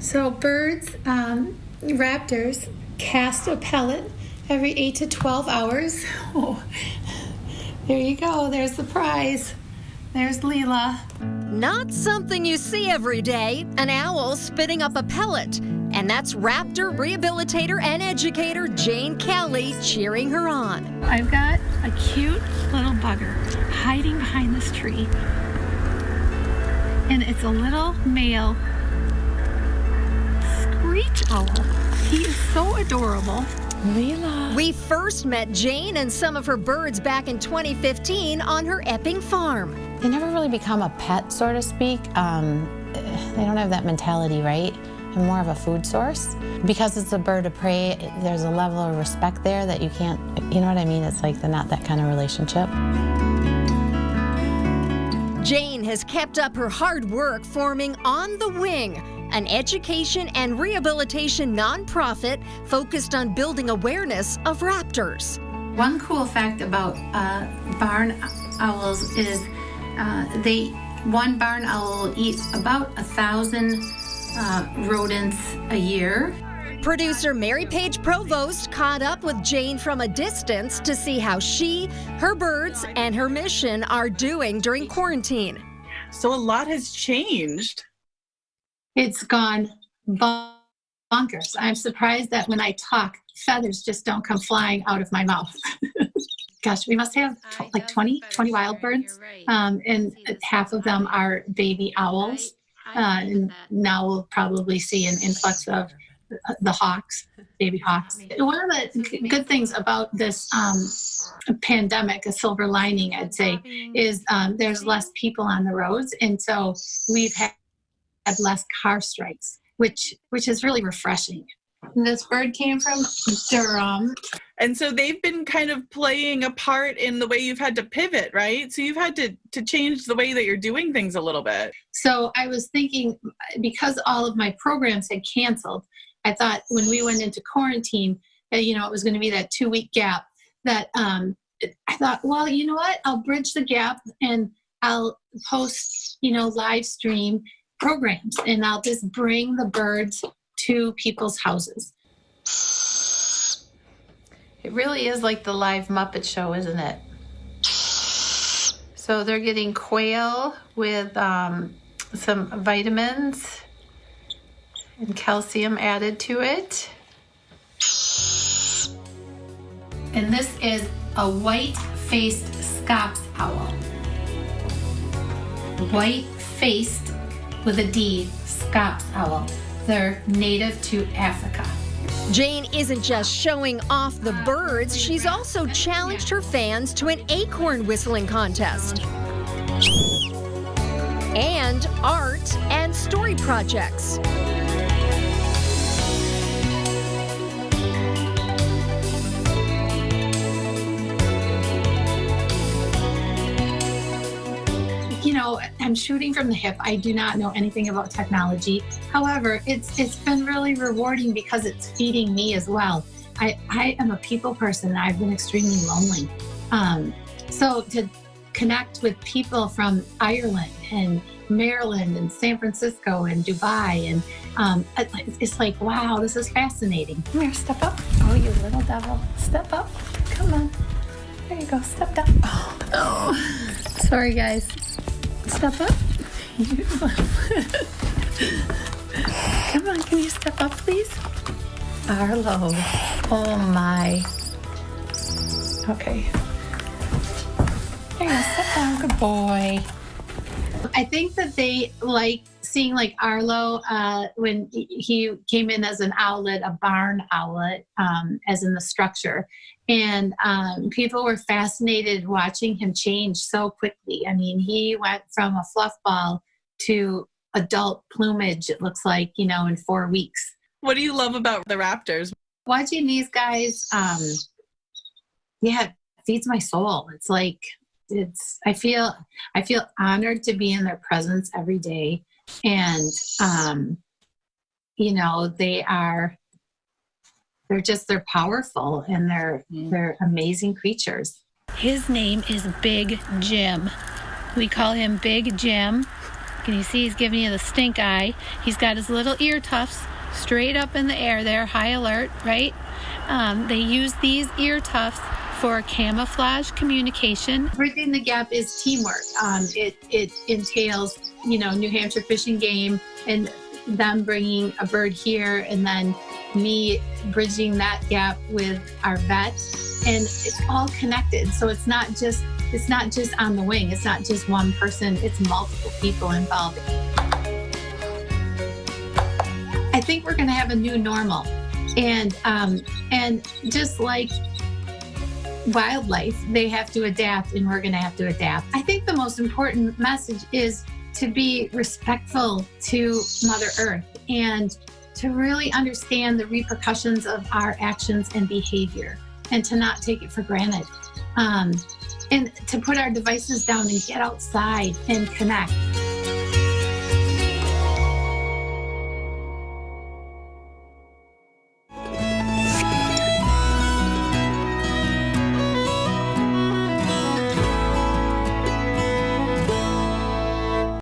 So birds, raptors, cast a pellet every 8 to 12 hours. Oh, there you go. There's the prize. There's Leela. Not something you see every day, an owl spitting up a pellet. And that's raptor rehabilitator and educator Jane Kelly cheering her on. I've got a cute little bugger hiding behind this tree. And it's a little male screech owl. He is so adorable. Leela. We first met Jane and some of her birds back in 2015 on her Epping farm. They never really become a pet, so to speak. They don't have that mentality, right? And more of a food source. Because it's a bird of prey, there's a level of respect there that you can't, you know what I mean? It's like they're not that kind of relationship. Jane has kept up her hard work forming On the Wing, an education and rehabilitation nonprofit focused on building awareness of raptors. One cool fact about barn owls is one barn owl will eat about 1,000 rodents a year. Producer Mary Page Provost caught up with Jane from a distance to see how she, her birds, and her mission are doing during quarantine. So a lot has changed. It's gone bonkers. I'm surprised that when I talk, feathers just don't come flying out of my mouth. Gosh, we must have like 20 wild birds, and half of them are baby owls. And now we'll probably see an influx of the hawks, baby hawks. One of the good things about this pandemic, a silver lining, I'd say, is there's less people on the roads. And so we've had less car strikes, which is really refreshing. And this bird came from Durham. And so they've been kind of playing a part in the way you've had to pivot, right? So you've had to change the way that you're doing things a little bit. So I was thinking, because all of my programs had canceled, I thought when we went into quarantine, it was going to be that 2-week gap, that I thought, well, you know what? I'll bridge the gap and I'll post, live stream programs, and I'll just bring the birds to people's houses. It really is like the live Muppet Show, isn't it? So they're getting quail with some vitamins and calcium added to it. And this is a white-faced scops owl. White-faced with a D, scops owl. They're native to Africa. Jane isn't just showing off the birds, she's also challenged her fans to an acorn whistling contest. And art and story projects. I'm shooting from the hip. I do not know anything about technology. However, it's been really rewarding because it's feeding me as well. I am a people person. I've been extremely lonely. So to connect with people from Ireland and Maryland and San Francisco and Dubai, and it's like, wow, this is fascinating. Come here, step up. Oh, you little devil. Step up. Come on. There you go. Step down. Oh. Sorry, guys. Step up. Come on, can you step up, please? Arlo. Oh, my. Okay. There you go. Step down. Good boy. I think that they like seeing Arlo when he came in as an owlet, a barn owlet, as in the structure. And people were fascinated watching him change so quickly. I mean, he went from a fluff ball to adult plumage, it looks like, in 4 weeks. What do you love about the raptors? Watching these guys, it feeds my soul. It's like, I feel honored to be in their presence every day. And, they're powerful, and they're amazing creatures. His name is Big Jim. We call him Big Jim. Can you see he's giving you the stink eye? He's got his little ear tufts straight up in the air there, high alert, right? They use these ear tufts for camouflage communication. Bridging the gap is teamwork. It entails, New Hampshire Fish and Game and them bringing a bird here, and then me bridging that gap with our vet, and it's all connected. So it's not just on the wing. It's not just one person. It's multiple people involved. I think we're going to have a new normal, and just like wildlife, they have to adapt, and we're going to have to adapt. I think the most important message is to be respectful to Mother Earth and to really understand the repercussions of our actions and behavior, and to not take it for granted. And to put our devices down and get outside and connect.